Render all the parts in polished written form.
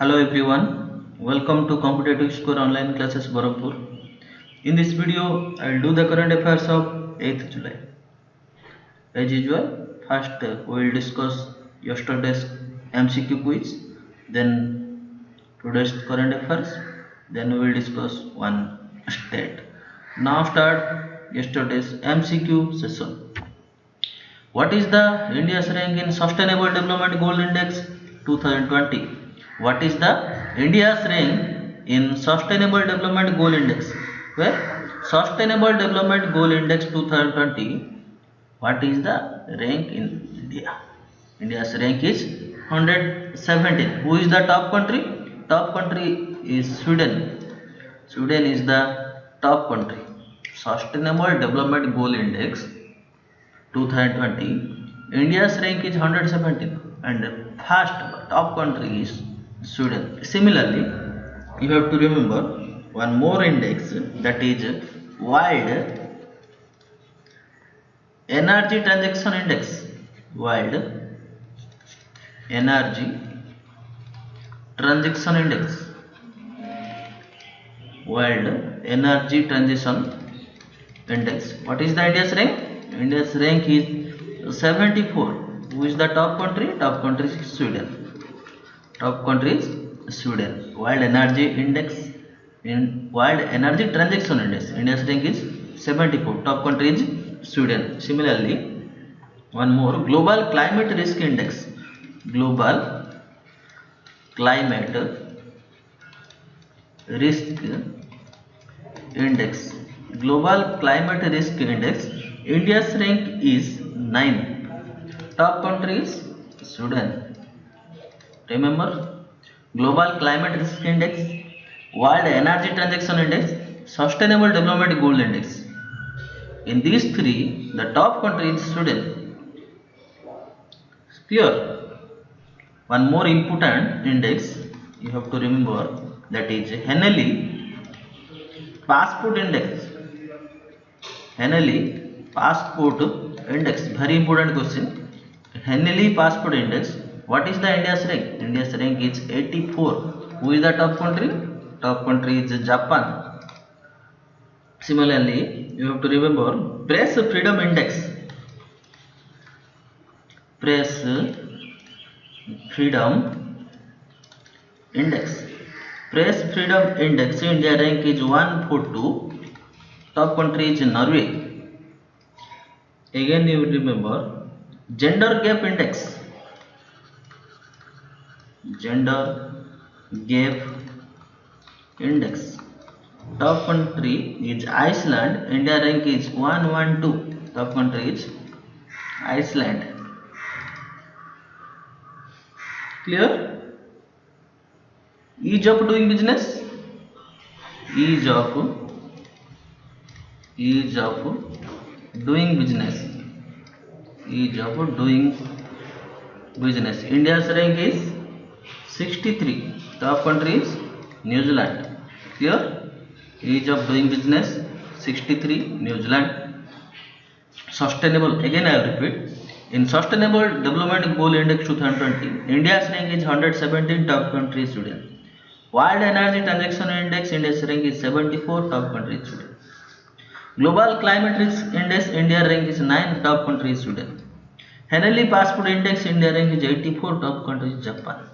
Hello everyone, welcome to Competitive Score Online Classes Barampur. In this video, I will do the current affairs of 8th July. As usual, first we will discuss yesterday's MCQ quiz, then today's current affairs, then we will discuss one state. Now start yesterday's MCQ session. What is the India's rank in Sustainable Development Goal Index 2020? What is the India's rank in Sustainable Development Goal Index? Where Sustainable Development Goal Index 2020. What is the rank in India? India's rank is 117. Who is the top country? Top country is Sweden. Sweden is the top country. Sustainable Development Goal Index 2020. India's rank is 117 and first top country is Sweden. Similarly, you have to remember one more index, that is World Energy Transaction Index. World Energy Transaction Index. World Energy Transition Index. What is the India's rank? India's rank is 74. Who is the top country? Top country is Sweden. Top country is Sweden. World Energy Index, in World Energy Transaction Index, India's rank is 74. Top country is Sweden. Similarly, one more, Global Climate Risk Index. Global Climate Risk Index. Global Climate Risk Index. India's rank is 9. Top country is Sweden. Remember, Global Climate Risk Index, World Energy Transaction Index, Sustainable Development Goal Index. In these three, the top country is Sweden. Clear? One more important index you have to remember, that is Henley Passport Index. Henley Passport Index. Very important question. Henley Passport Index. What is the India's rank? India's rank is 84. Who is the top country? Top country is Japan. Similarly, you have to remember Press Freedom Index. Press Freedom Index. Press Freedom Index. India rank is 142. Top country is Norway. Again, you remember Gender Gap Index. Gender Gap Index. Top country is Iceland. India rank is 112. Top country is Iceland. Clear? Ease of doing business. Ease of doing business. Ease of doing business. India's rank is 63. Top country is New Zealand. Clear? Ease of doing business 63, New Zealand. Sustainable, again I repeat, in Sustainable Development Goal Index 2020, India's rank is 117. Top country is Sweden. World Energy Transaction Index, India's rank is 74. Top country is Sweden. Global Climate Risk Index, India rank is 9. Top country is Sweden. Henley Passport Index, India rank is 84. Top country is Japan.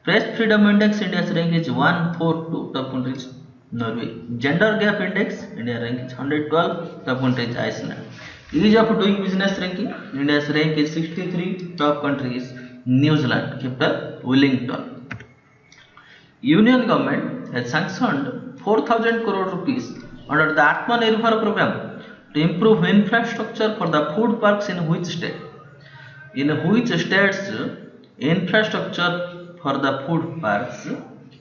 Press Freedom Index, India's rank is 142. Top country is Norway. Gender Gap Index, India rank is 112. Top country is Iceland. Ease of doing business ranking, India's rank is 63. Top country is New Zealand. Capital Wellington. Union government has sanctioned 4,000 crore rupees under the Atmanirbhar program to improve infrastructure for the food parks in which state? In which states infrastructure for the food parks,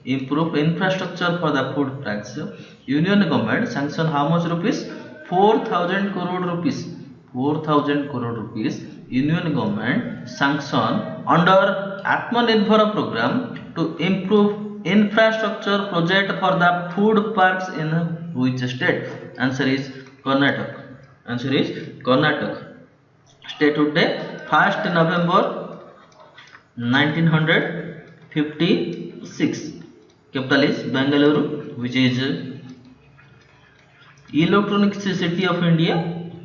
improve infrastructure for the food parks, Union government sanction how much rupees? 4,000 crore rupees. 4,000 crore rupees Union government sanction under Atmanirbhar program to improve infrastructure project for the food parks in which state? Answer is Karnataka. Answer is Karnataka. Statute Day 1st November 1950 6. Capital is Bengaluru, which is Electronic City of India.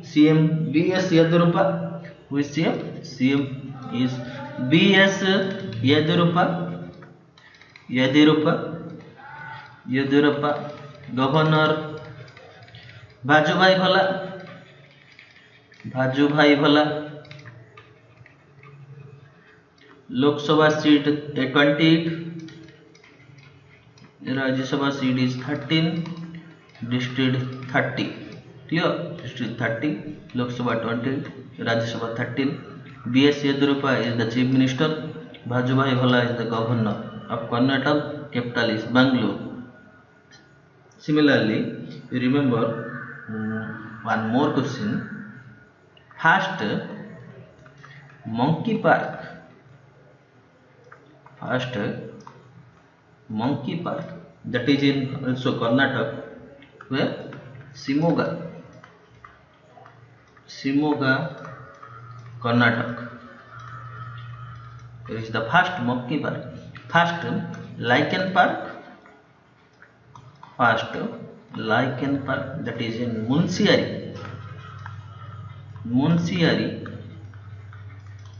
CM BS Yedurappa. Who is CM? CM is BS Yedurappa. Governor Vajubhai Bhala. Lok Sabha seat 28. Rajya Sabha seat is 13. District 30. Clear? District 30. Lok Sabha 20. Rajya Sabha 13. B.S. Yedurappa is the Chief Minister. Vajubhai Bhala is the Governor of Karnataka. Capital is Bangalore. Similarly, you remember one more question. First monkey park. That is in also Karnataka. Where? Shimoga, Karnataka. There is the first monkey park. First lichen park. That is in Munsiari.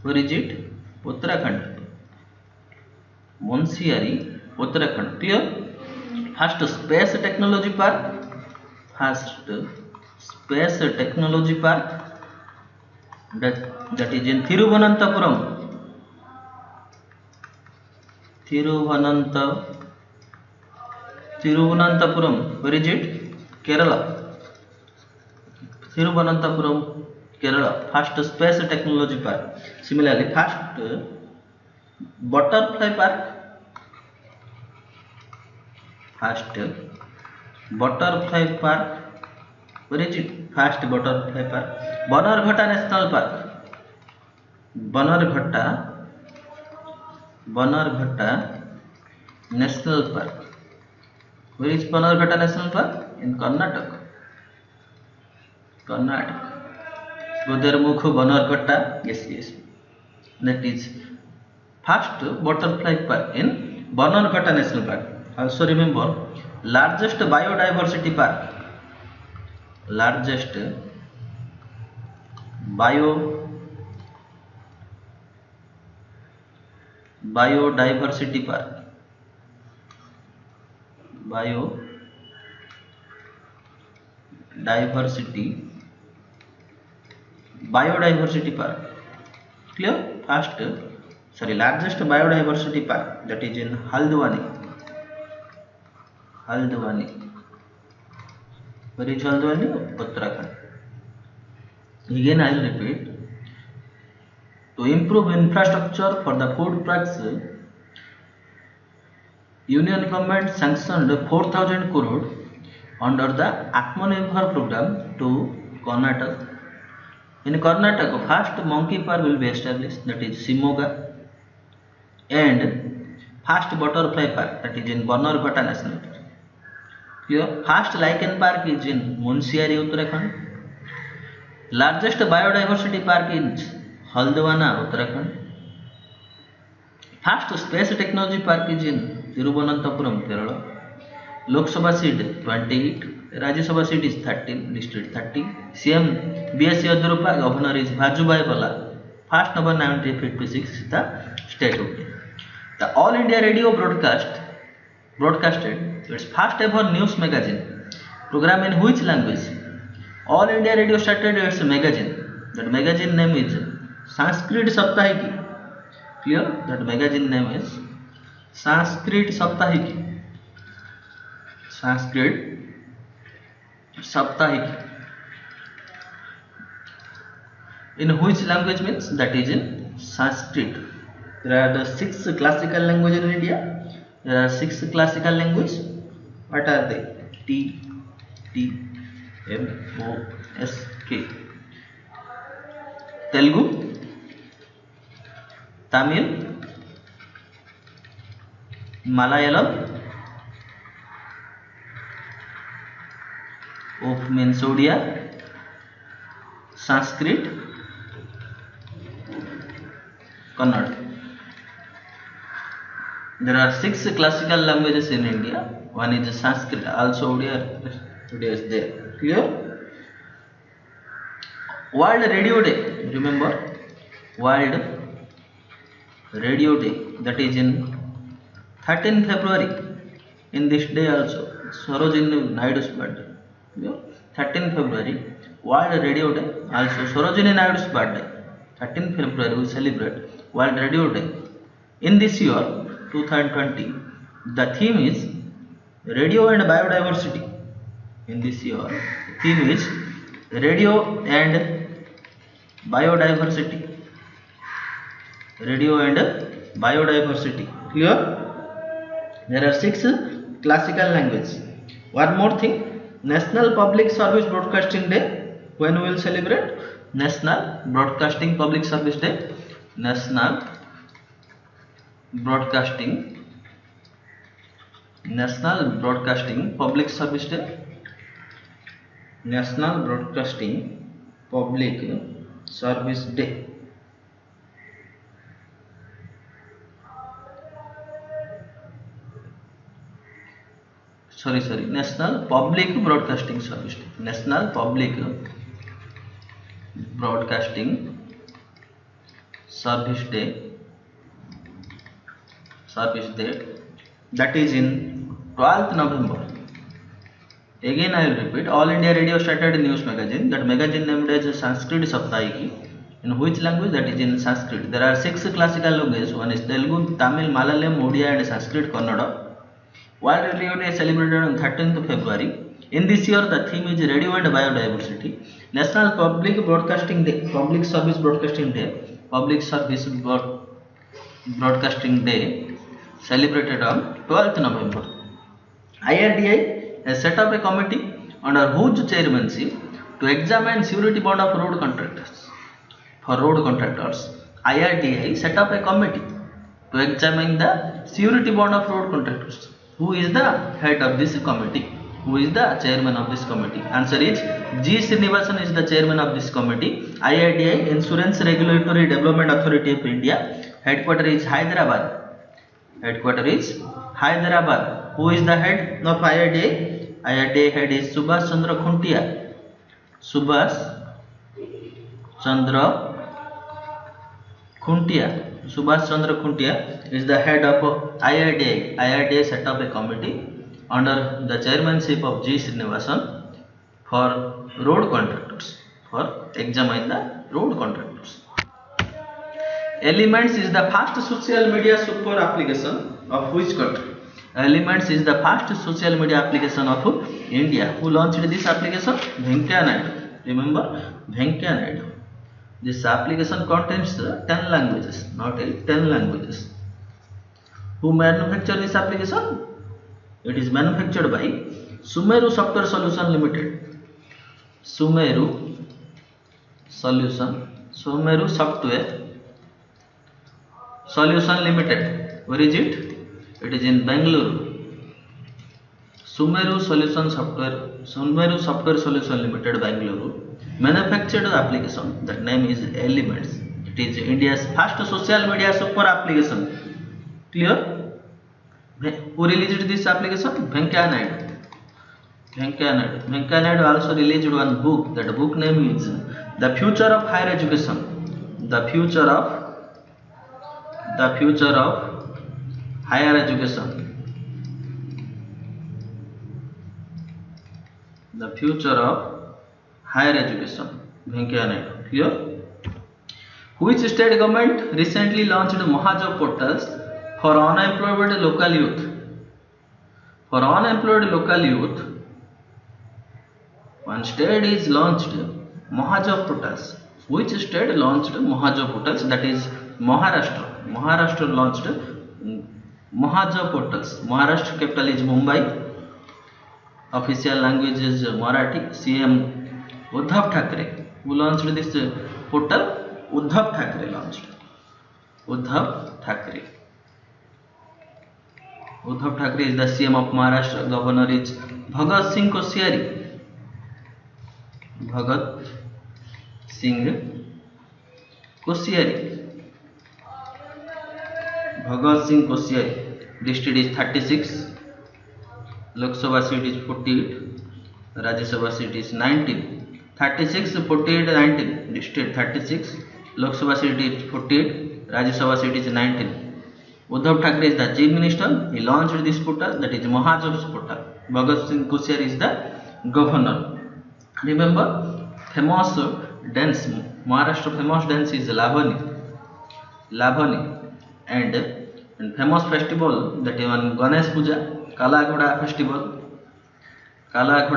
Where is it? Uttarakhand. Munsiari, Uttarakhand. Clear? First space technology park. That is in Thiruvananthapuram. Where is it? Kerala. Thiruvananthapuram, Kerala. First space technology park. Similarly, first butterfly park. Where is it? First butterfly park. Bannerghatta National Park. Bannerghatta National Park. Where is Bannerghatta National Park? In Karnataka. Godarmukhu Bannerghatta. Yes. That is first butterfly park in Bannerghatta National Park. Also remember, largest biodiversity park. Biodiversity park. Biodiversity park. Clear? Largest biodiversity park, that is in Haldwani. Where is Haldwani? Uttarakhand. Again I will repeat. To improve infrastructure for the food products, Union government sanctioned 4,000 crore under the Atmanirbhar program to Karnataka. In Karnataka, first monkey park will be established, that is Shimoga, and first butterfly park, that is in Bannerghatta National Park. Here, first lichen park is in Munsiari, Uttarakhand. Largest biodiversity park is Haldwana, Uttarakhand. First space technology park is in Thiruvananthapuram, Kerala. Lok Sabha seat 28, Rajya Sabha seat is 13, District 30. CM B.S. Yedurappa, Governor is Vajubhai Bhala. 1st November 1956 is the state of India. The All India Radio broadcasted its first ever news magazine program in which language? All India Radio started its magazine. That magazine name is Sanskrit Saptahiki. Clear? That magazine name is Sanskrit Saptahiki. In which language means? That is in Sanskrit. There are the 6 classical languages in India. There are 6 classical languages. What are they? T M O S K. Telugu, Tamil, Malayalam, of means Odia, Sanskrit, Kannada. there are 6 classical languages in India. One is Sanskrit, also Odia is there. Clear? World Radio Day, remember, World Radio Day, that is in 13 February. In this day also Sarojini Naidu's birthday. 13 February, World Radio Day, also Sarojini Naidu's birthday. 13 February we celebrate World Radio Day. In this year 2020, the theme is radio and biodiversity. In this year, the theme is radio and biodiversity. Radio and biodiversity. Clear? There are 6 classical languages. One more thing, National Public Service Broadcasting Day. When we will celebrate? National Broadcasting Public Service Day. National Broadcasting Public Service Day. National Broadcasting Public Service Day. National Public Broadcasting Service Day. National Public Broadcasting Service Day. That is in 12th November. Again I will repeat, All India Radio started a news magazine. That magazine named as Sanskrit Saptahiki. In which language? That is in Sanskrit. There are 6 classical languages. One is Telugu, Tamil, Malayalam, Odia and Sanskrit Kannada. World Radio Day celebrated on 13th February. In this year, the theme is radio and biodiversity. National Public Broadcasting Day, Public Service Broadcasting Day, Public Service Broadcasting Day, celebrated on 12th November. IRDA has set up a committee under whose chairmanship to examine surety bond of road contractors. For road contractors, IRDA set up a committee to examine the surety bond of road contractors. Who is the head of this committee? Who is the chairman of this committee? Answer is G. Srinivasan is the chairman of this committee. IRDA, Insurance Regulatory Development Authority of India. Headquarter is Hyderabad. Who is the head of IRDA? IRDA head is Subhash Chandra Khuntia. Subhash Chandra Khuntia is the head of IRDA. IRDA set up a committee under the chairmanship of G. Srinivasan for road contractors, for examine the road contractors. Elements is the first social media super application of which country? Elements is the first social media application of India. Who launched this application? Venkaiah Naidu. Remember, Venkaiah Naidu. This application contains 10 languages, not 8, 10 languages. Who manufactured this application? It is manufactured by Sumeru Software Solution Limited. Sumeru Software Solution Limited. Where is it? It is in Bangalore. Sumeru Software Solution Limited, Bangalore, manufactured the application. That name is Elements. It is India's first social media super application. Clear? Who released this application? Venkaiah Naidu. Venkaiah Naidu also released one book. That book name is The Future of Higher Education. The Future of Higher Education. The Future of Higher Education. Venkaiah Naidu. Clear? Which state government recently launched Mahajob portals for unemployed local youth? For unemployed local youth, one state is launched Mahajob portals. Which state launched Mahajob portals? That is Maharashtra. Maharashtra launched Mahajob portals. Maharashtra capital is Mumbai. Official language is Marathi. CM Uddhav Thackeray. Who launched this portal? Uddhav Thackeray launched. Uddhav Thackeray is the CM of Maharashtra. Governor is Bhagat Singh Koshyari. Bhagat Singh Koshyari. district is 36, Lok Sabha seat is 48, Rajya Sabha seat is 19. 36, 48, 19. District 36, Lok Sabha seat is 48, Rajya Sabha seat is 19. Uddhav Thackeray is the chief minister. He launched this portal, that is Mahajobs portal. Bhagat Singh Koshyar is the governor. Remember, famous dance, Maharashtra famous dance is Lavani, and famous festival, that is one Ganesh Puja, Kala Ghoda festival. Kala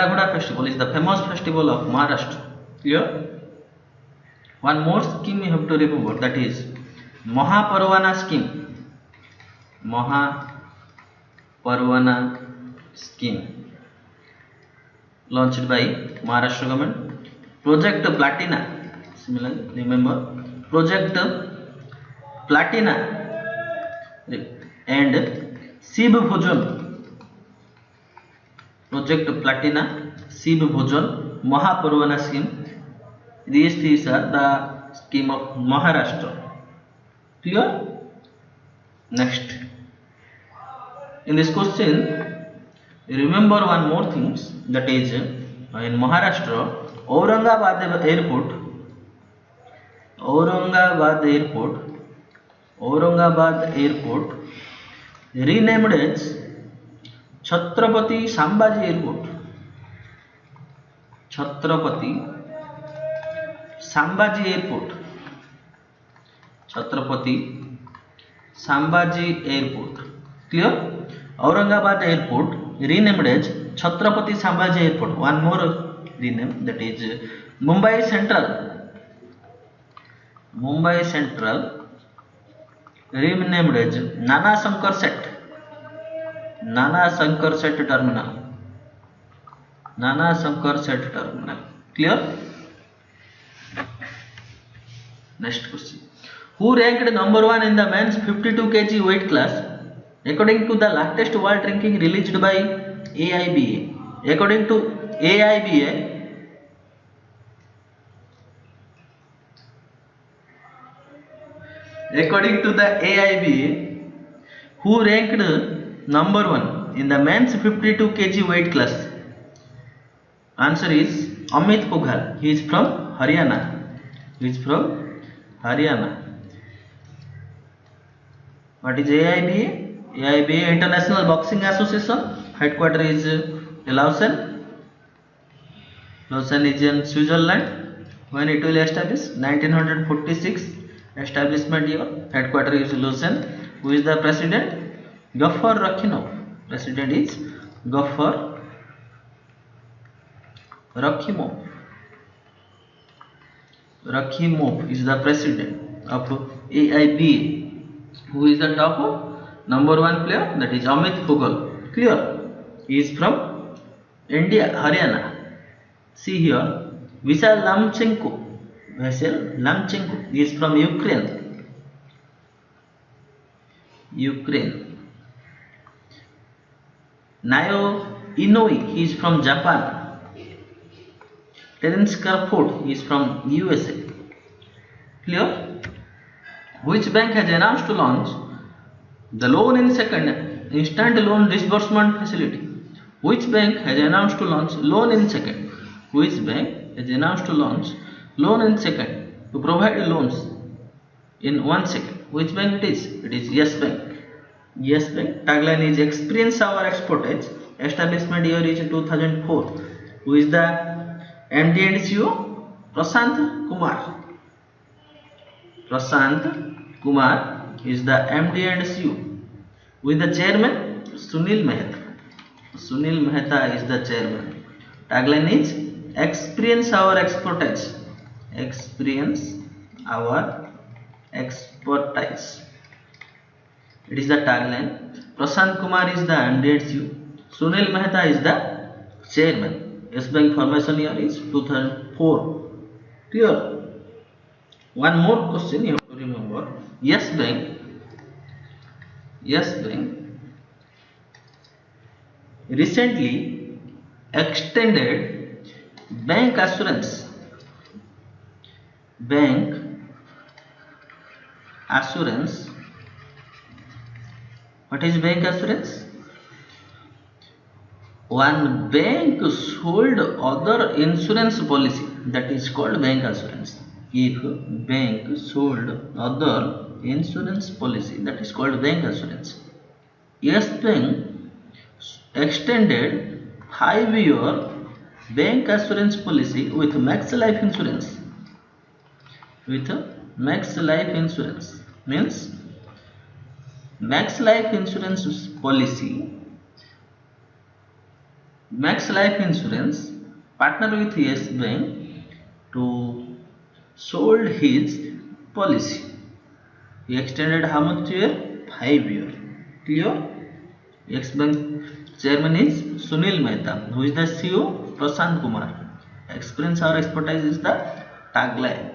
Ghoda festival is the famous festival of Maharashtra. Clear? One more scheme you have to remember, that is Mahaparvana scheme. Mahaparvana scheme launched by Maharashtra government. Project Platina. Similarly, remember Project Platina and Shiv Bhojan. Project Platina, Shiv Bhojan, Mahaparvana scheme. These are the scheme of Maharashtra. Clear? Next, in this question, remember one more things, that is in Maharashtra, Aurangabad Airport renamed as Chhatrapati Sambhaji Airport. Chhatrapati Sambhaji Airport. Chhatrapati Sambhaji Airport. Clear? Aurangabad Airport renamed as Chhatrapati Sambhaji Airport. One more rename, that is Mumbai Central renamed as Nana Shankar Seth Terminal. Clear? Next question. Who ranked number 1 in the men's 52 kg weight class according to the latest world ranking released by AIBA? According to the AIBA, who ranked number 1 in the men's 52 kg weight class? Answer is Amit Pughal. He is from Haryana. What is AIBA? AIBA, International Boxing Association. Headquarters is Lausanne. Lausanne is in Switzerland. When it will establish? 1946. Establishment year. Headquarters is Lausanne. Who is the president? Gafar Rakhimov. President is Gafar Rakhimov. Rakhimov is the president of AIBA. Who is the top number 1 player? That is Amit Pughal. Clear? He is from India, Haryana. See here, Vishal Lamchenko. He is from Ukraine. Nayo Inoue. He is from Japan. Terence Crawford, he is from USA. Clear? Which bank has announced to launch the loan in second instant loan disbursement facility? Which bank has announced to launch loan in second? Which bank has announced to launch loan in second to provide loans in 1 second? Which bank it is? It is Yes Bank. Yes Bank. Tagline is experience our expertise. Establishment year is 2004. Who is the MD and CEO? Prashant Kumar is the MD and CEO. With the chairman Sunil Mehta is the chairman. Tagline is experience our expertise. Experience our expertise. It is the tagline. Prashant Kumar is the MD and CEO. Sunil Mehta is the chairman. Yes Bank formation year is 2004. Clear? One more question you have to remember. Yes Bank recently extended bank assurance What is bank assurance? One bank sold other insurance policy, that is called bank assurance. If bank sold other insurance policy, that is called bank assurance. Yes Bank extended 5-year bank assurance policy with Max Life Insurance. With Max Life Insurance means Max Life Insurance policy. Max Life Insurance partner with Yes Bank to sold his policy. He extended how much year? 5 years. Clear? Yes Bank chairman is Sunil Mehta. Who is the CEO? Prashant Kumar. Experience or expertise is the tagline.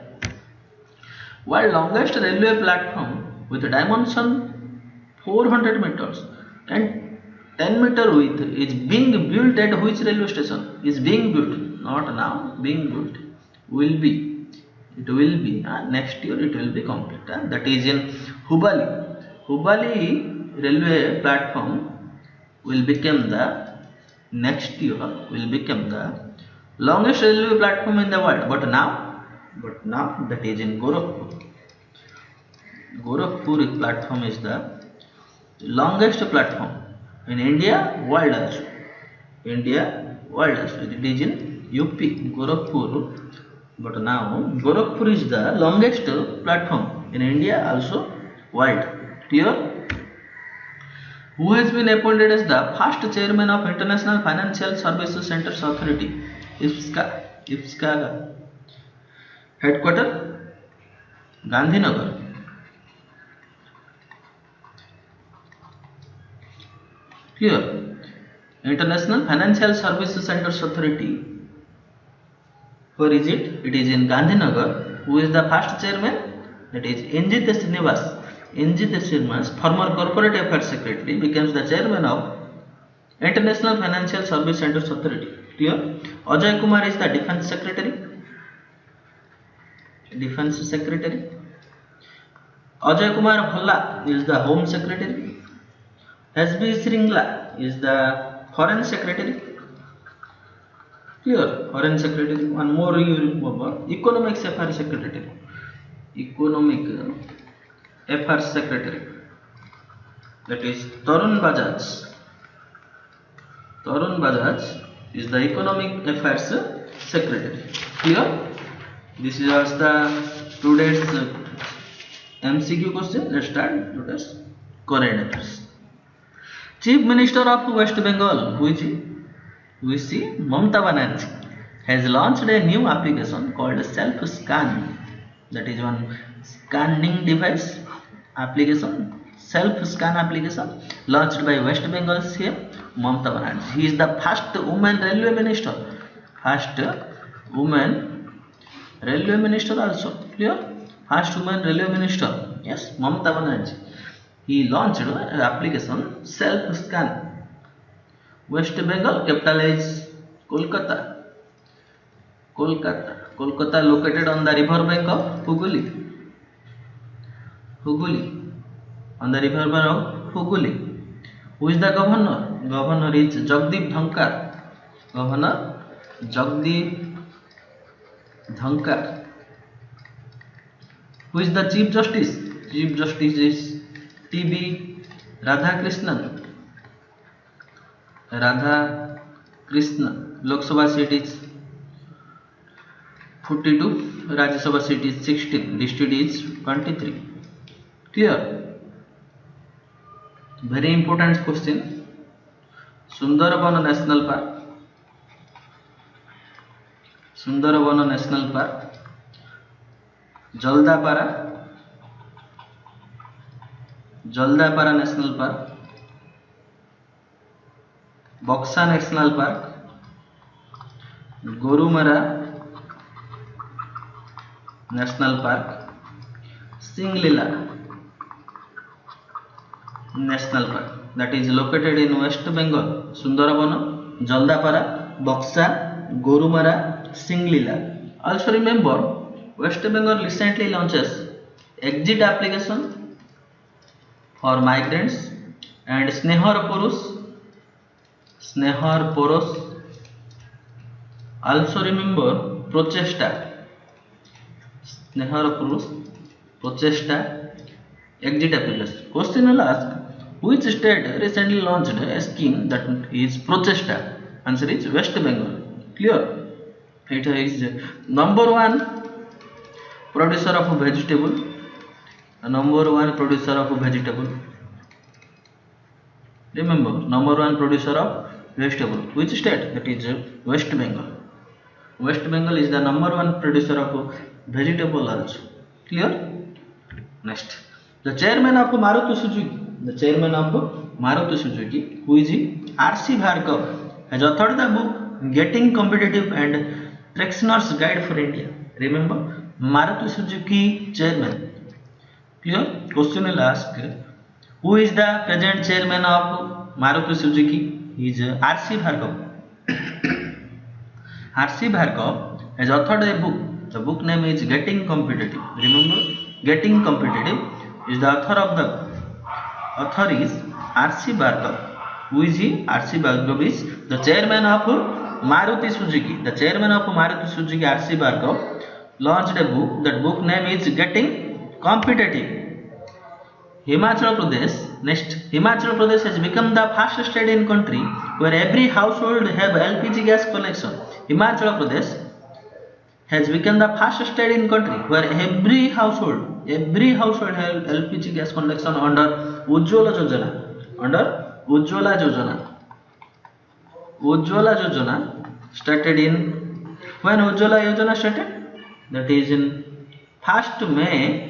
World longest railway platform with a dimension 400 meters and 10-meter width is being built at which railway station? Is being built, not now, being built. Will be. It will be. Next year it will be complete. That is in Hubali. Hubali railway platform will become the next year will become the longest railway platform in the world. But now that is in Gorakhpur. Gorakhpur platform is the longest platform in India, world also. India, world also. It is in UP, Gorakhpur. But now Gorakhpur is the longest platform in India, also world. Clear? Who has been appointed as the first chairman of International Financial Services Centers Authority? IFSCA. Headquarter? Gandhinagar. Here, International Financial Services Centers Authority. Where is it? It is in Gandhinagar. Who is the first chairman? That is N.G. Srinivas. N.G. Srinivas, former Corporate Affairs Secretary, becomes the chairman of International Financial Service Centers Authority. Clear? Ajay Kumar is the Defense Secretary. Ajay Kumar Bhalla is the Home Secretary. S.B. Sringla is the Foreign Secretary. Clear? Foreign Secretary. One more you remember. Economic Affairs Secretary. Economic Affairs Secretary. That is Tarun Bajaj. Tarun Bajaj is the Economic Affairs Secretary. Clear? This is also the today's MCQ question. Let's start today's current affairs. Chief Minister of West Bengal, who is Mamata Banerjee, has launched a new application called Self Scan. That is one scanning device application, Self Scan application launched by West Bengal CM Mamata Banerjee. He is the first woman railway minister. First woman railway minister also. Clear? First woman railway minister. Yes, Mamata Banerjee. He launched an application Self Scan. West Bengal, capital is Kolkata. Kolkata located on the river bank of Hooghly. On the river bank of Hooghly. Who is the governor? Governor is Jagdeep Dhankar. Governor Jagdeep Dhankar. Who is the Chief Justice? Chief Justice is T.B. Radhakrishnan. Lok Sabha seat is 42, Rajya Sabha seat is 16, district is 23. Clear? Very important question. Sundarban National Park. Jaldapara National Park. Boxa National Park, Gorumara National Park, Singlila National Park. That is located in West Bengal. Sundarban, Jaldapara, Boxa, Gorumara, Singlila. Also remember, West Bengal recently launches exit application for migrants and Snehar Poros. Also remember Prochesta, Snehar Poros, Prochesta, Exit Appeals. Question will ask, which state recently launched a scheme that is Prochesta? Answer is West Bengal. Clear? It is number one producer of vegetable. Number one producer of vegetable. Remember, number one producer of vegetable. Which state? That is West Bengal. West Bengal is the number one producer of vegetable also. Clear? Next, the chairman of Maruti Suzuki. The chairman of Maruti Suzuki, who is R.C. Bhargav, has authored the book Getting Competitive and Tractioner's Guide for India. Remember, Maruti Suzuki chairman. Clear? Question will ask, who is the present chairman of Maruti Suzuki? He is R.C. Bhargav. R.C. Bhargav has authored a book. The book name is Getting Competitive. Remember, Getting Competitive is the author of the author is R.C. Bhargav. Who is he? R.C. Bhargav is the chairman of Maruti Suzuki. The chairman of Maruti Suzuki, R.C. Bhargav, launched a book. That book name is Getting Competitive. Himachal Pradesh. Next, Himachal Pradesh has become the first state in country where every household have LPG gas connection. Himachal Pradesh has become the first state in country where every household have LPG gas connection under Ujjwala Yojana. Under Ujjwala Yojana. Ujjwala Yojana started in, when Ujjwala Yojana started? That is in 1st May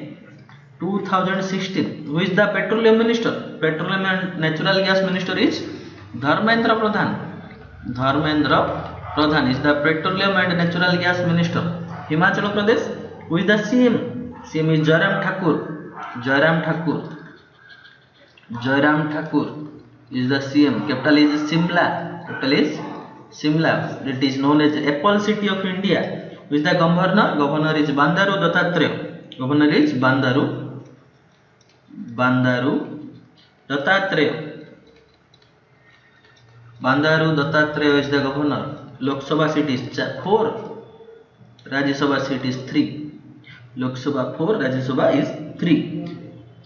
2016. Who is the petroleum minister? Petroleum and natural gas minister is Dharmendra Pradhan. Dharmendra Pradhan is the petroleum and natural gas minister. Himachal Pradesh. Who is the CM? CM is Jairam Thakur. Jairam Thakur. Jairam Thakur is the CM. Capital is Simla. Capital is Simla. It is known as Apple City of India. Who is the governor? Governor is Bandaru Dattatreya. Governor is Bandaru Dattatreya. Bandaru Dattatreya is the governor. Lok Sabha seat is 4. Rajya Sabha seat is 3. Lok Sabha 4. Rajya Sabha is 3.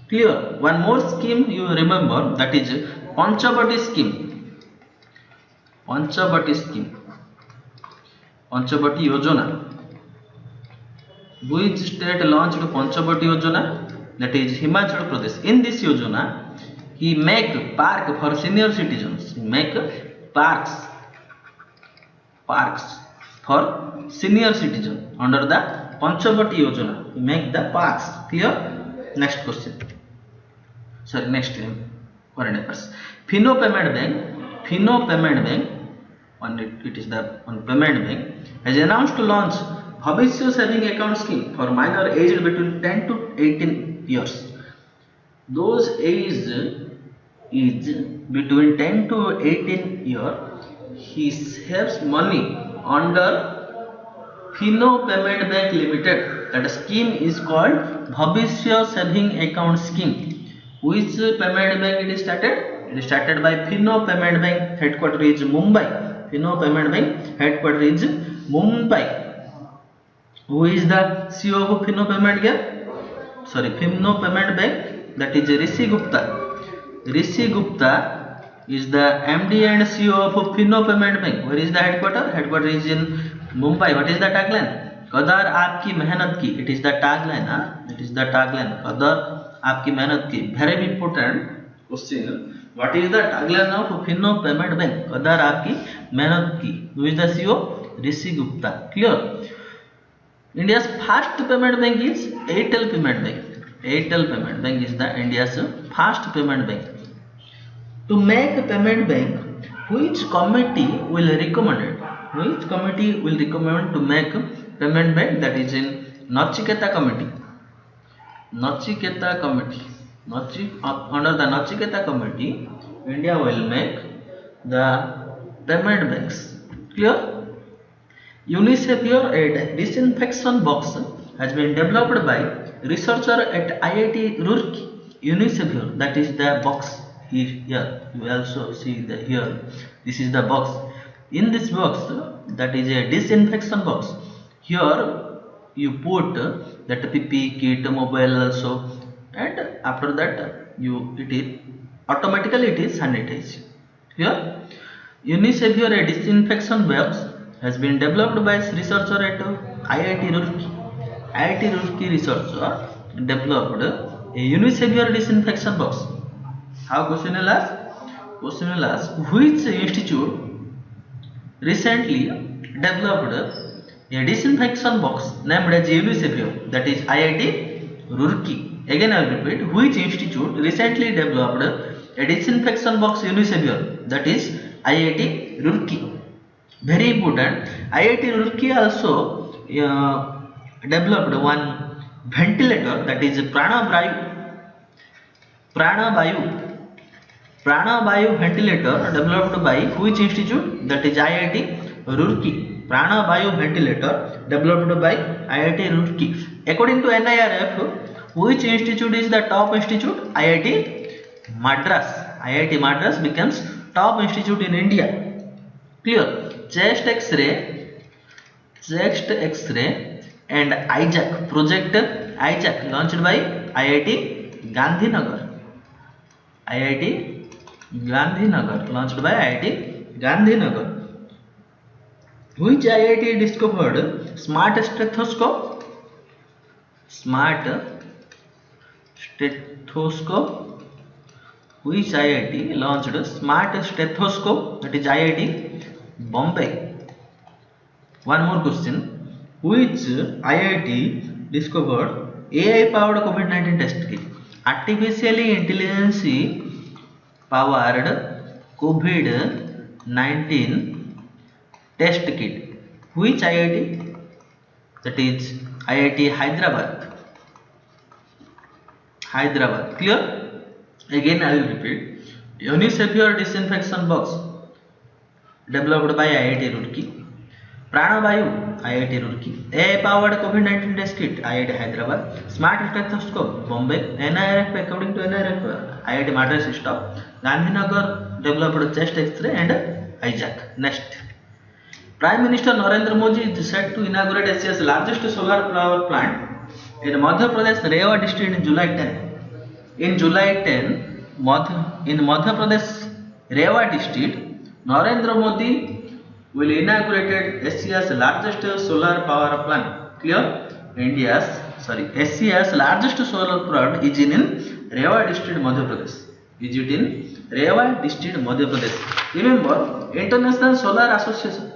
Clear? One more scheme you remember, that is Panchavati scheme. Panchavati scheme. Panchavati Yojana. Which state launched Panchavati Yojana? That is Himachal Pradesh. In this Yojana, he make park for senior citizens. He make parks for senior citizens under the Panchavati Yojana. He make the parks. Clear? Next question. Sorry, next current affairs. Fino Payment Bank. It is the payment bank has announced to launch Bhavishya Saving Account Scheme for minor aged between 10 to 18 years. Those aged is between 10 to 18 years, he saves money under Fino Payment Bank Limited. That scheme is called Bhavishya Saving Account Scheme. Which payment bank it is started? It is started by Fino Payment Bank. Headquarters is Mumbai. Fino Payment Bank headquarters is Mumbai. Who is the CEO of Fino Payment Bank? Fino Payment Bank. That is Rishi Gupta. Rishi Gupta is the MD and CEO of Fino Payment Bank. Where is the headquarters? Headquarters is in Mumbai. What is the tagline? कदर आपकी मेहनत की. It is the tagline. It is the tagline. कदर आपकी मेहनत की. Very important question. What is the tagline of Fino Payment Bank? कदर आपकी मेहनत की. Who is the CEO? Rishi Gupta. Clear? India's first payment bank is Airtel Payment Bank. Airtel Payment Bank is the India's first payment bank. To make a payment bank, which committee will recommend it? Which committee will recommend to make payment bank? That is in Nachiketa committee. Nachiketa committee. Under the Nachiketa committee, India will make the payment banks. Clear? Unisavir, a disinfection box, has been developed by researcher at IIT Roorkee. Unisavir, that is the box. here you also see the here. This is the box. In this box, that is a disinfection box. Here you put that PP kit, mobile also, and after that it is automatically it is sanitized. Here Unisavir, a disinfection box, has been developed by researcher at IIT Roorkee. IIT Roorkee researcher developed a Unisavir disinfection box. How question will ask? Question will ask which institute recently developed a disinfection box named as Unisavir, that is IIT Roorkee. Again I will repeat, which institute recently developed a disinfection box Unisavir, that is IIT Roorkee. Very important. IIT Roorkee also developed one ventilator, that is Prana-Vayu ventilator developed by which institute? That is IIT Roorkee. Prana-Vayu ventilator developed by IIT Roorkee. According to NIRF, which institute is the top institute? IIT Madras. IIT Madras becomes top institute in India. Clear? Chest X-ray and IJAC project IJAC launched by IIT Gandhinagar. IIT Gandhinagar launched by IIT Gandhinagar. Which IIT discovered smart stethoscope? Smart stethoscope. Which IIT launched smart stethoscope? That is IIT Bombay. One more question. Which IIT discovered AI powered COVID-19 test kit? Artificially intelligence powered COVID-19 test kit. Which IIT? That is IIT Hyderabad. Hyderabad. Clear? Again I will repeat. Unisavir disinfection box developed by IIT Roorkee. Prana-Vayu IIT Roorkee. AI powered COVID-19 test kit IIT Hyderabad. Smart stethoscope Bombay. NIRF, according to NIRF, IIT Madras is top. Gandhinagar developed chest X-ray and IJAC. Next. Prime Minister Narendra Modi is set to inaugurate Asia's largest solar power plant in Madhya Pradesh Rewa district in July 10. In July 10, in Madhya Pradesh Rewa district, Narendra Modi will inaugurate Asia's largest solar power plant. Clear? Asia's largest solar plant is in Rewa district, Madhya Pradesh. Is it in Rewa district, Madhya Pradesh? Remember, International Solar Association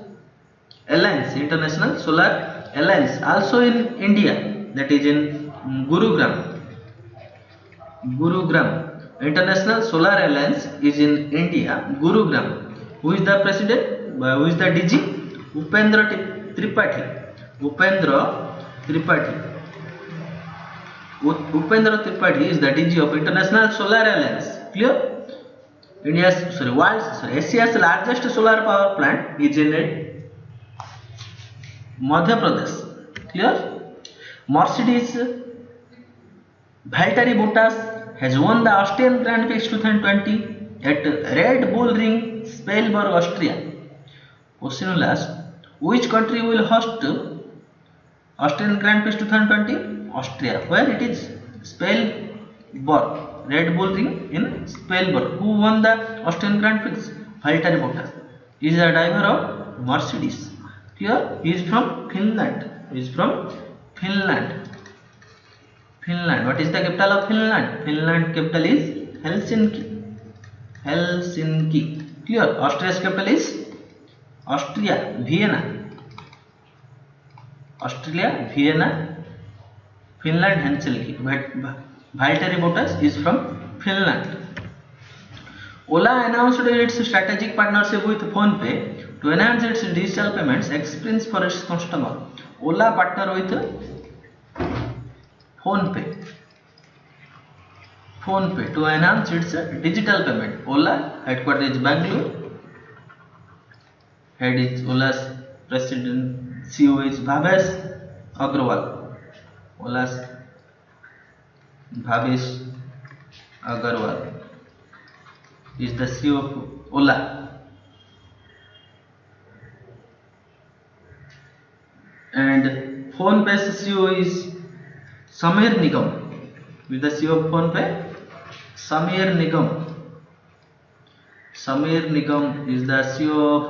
Alliance, International Solar Alliance, also in India, that is in Gurugram. International Solar Alliance is in India, Gurugram. Who is the president? Who is the DG? Upendra Tripathi. Upendra Tripathi is the DG of International Solar Alliance. Clear? Asia's largest solar power plant is in Madhya Pradesh. Clear? Mercedes Valtteri Bottas has won the Austrian Grand Prix 2020 at Red Bull Ring, Spielberg, Austria. Question will ask, which country will host Austrian Grand Prix 2020? Austria. Where it is? Spielberg. Red Bull Ring in Spielberg. Who won the Austrian Grand Prix? Valtteri Bottas. He is a driver of Mercedes. Here he is from Finland. Finland. What is the capital of Finland? Finland capital is Helsinki. Clear? Austria's capital is Vienna. Finland Helsinki. Valtteri Bottas is from Finland. Ola announced its strategic partnership with PhonePe to enhance its digital payments experience for its customer. Ola partner with PhonePe to enhance its digital payment. Ola headquarters is Bangalore. Head is Ola's president, CEO is Bhavesh Aggarwal. Bhavesh Aggarwal. is the CEO of Ola. And PhonePe's CEO is Samir Nigam. With the CEO of PhonePe, Samir Nigam. Samir Nigam is the CEO of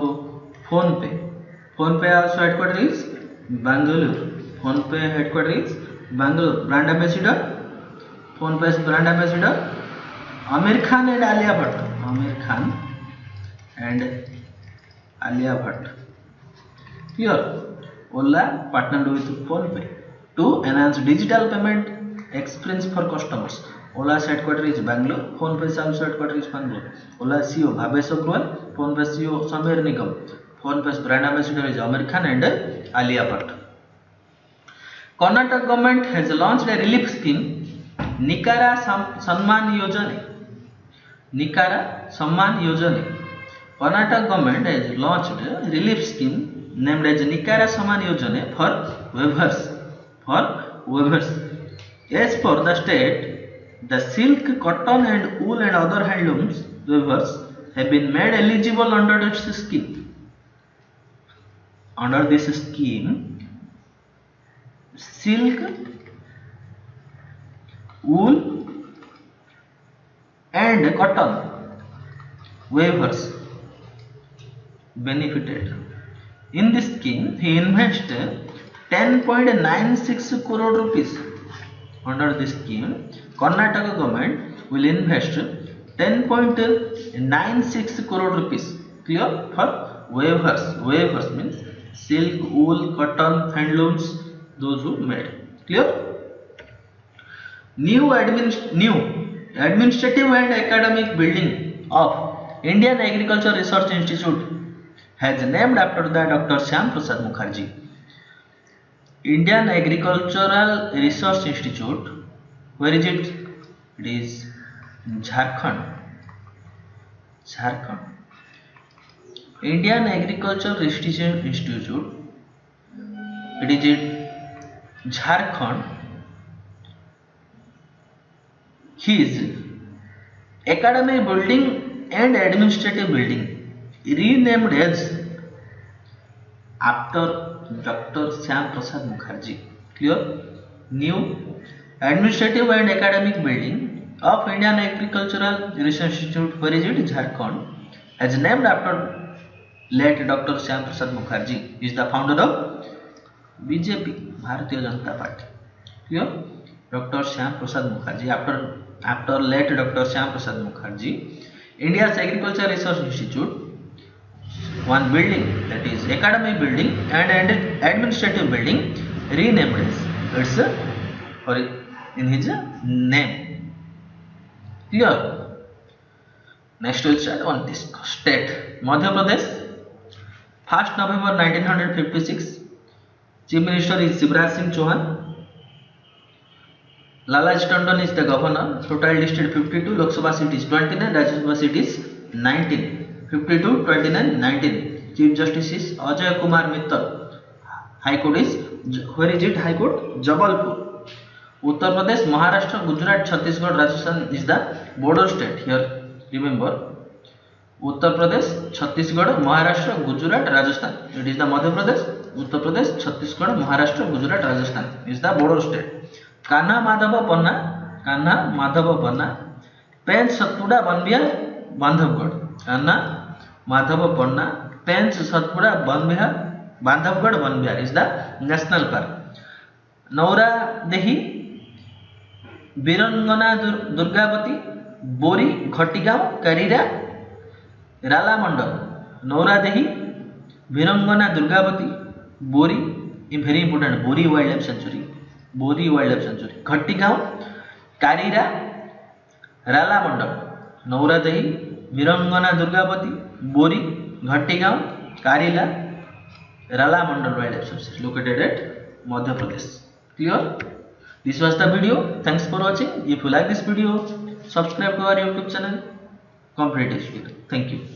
PhonePe. PhonePe also headquarters is Bangalore. PhonePe headquarters is Bangalore. Brand ambassador, PhonePe's brand ambassador, Amir Khan and Alia Bhatt. Amir Khan and Alia Bhatt. Here, Ola partnered with PhonePe to enhance digital payment experience for customers. Ola's headquarters is Bangalore. PhonePe's also headquarters is Bangalore. Ola CEO Bhavesh Agrawal. PhonePe CEO Samir Nigam. PhonePe's brand ambassador is Amir Khan and Alia Bhatt. Karnataka government has launched a relief scheme, Nikara Samman Yojana. Nikara Samman Yojana. Karnataka government has launched a relief scheme named as Nikara Samman Yojana for weavers. As per the state, the silk, cotton and wool and other handlooms weavers have been made eligible under this scheme. Under this scheme, silk, wool and cotton weavers benefited. In this scheme, he invested 10.96 crore rupees. Under this scheme, Karnataka government will invest 10.96 crore rupees. Clear? For weavers. Weavers means silk, wool, cotton, handlooms, those who made. Clear? New administrative and academic building of Indian Agriculture Research Institute has named after the Dr. Shyam Prasad Mukherjee. Indian Agricultural Research Institute, where is it? It is Jharkhand. Indian Agricultural Research Institute, it is in Jharkhand. His academic building and administrative building renamed as after Dr. Shyam Prasad Mukherjee. Clear? New administrative and academic building of Indian Agricultural Research Institute, where is it? Jharkhand, as named after late Dr. Shyam Prasad Mukherjee. He is the founder of BJP, Bharatiya Janata Party. Clear? Dr. Shyam Prasad Mukherjee. After late Dr. Shyam Prasad Mukherjee, India's Agricultural Research Institute, one building, that is academic building and administrative building, renamed as in his name. Clear? Next we'll start on this state. Madhya Pradesh, 1st November 1956. Chief Minister is Shivraj Singh Chauhan. Lalaj Tandon is the governor. Total district 52, Lok Sabha seat is 29, Rajya Sabha seat is 19. 52, 29, 19. Chief Justice is Ajay Kumar Mittal. High Court is, where is it? High Court, Jabalpur. Uttar Pradesh, Maharashtra, Gujarat, Chhattisgarh, Rajasthan is the border state. Here, remember, Uttar Pradesh, Chhattisgarh, Maharashtra, Gujarat, Rajasthan. It is the Madhya Pradesh, Uttar Pradesh, Chhattisgarh, Maharashtra, Gujarat, Rajasthan is the border state. Kanha Madhava Panna, Pench Satpura Banbihar, Bandhavgarh. Kanha Madhava Panna, Pench Satpura Bandhavgarh, Banbihar is the national park. Naura Dehi, Birangana Durgavati, Bori, Ghatigam, Karira, Rala Mandal. Naura Dehi, Birangana Durgavati, Bori, very important, Bori Wildlife Sanctuary. Ghatigam, Karira, Rala Mandal. Naura Dehi, Birangana Durgavati, Bori, Ghatigam, Karila, Rala Mandal Wildlife Sanctuary located at Madhya Pradesh. Clear? This was the video. Thanks for watching. If you like this video, subscribe to our YouTube channel, Competitive Speaker. Thank you.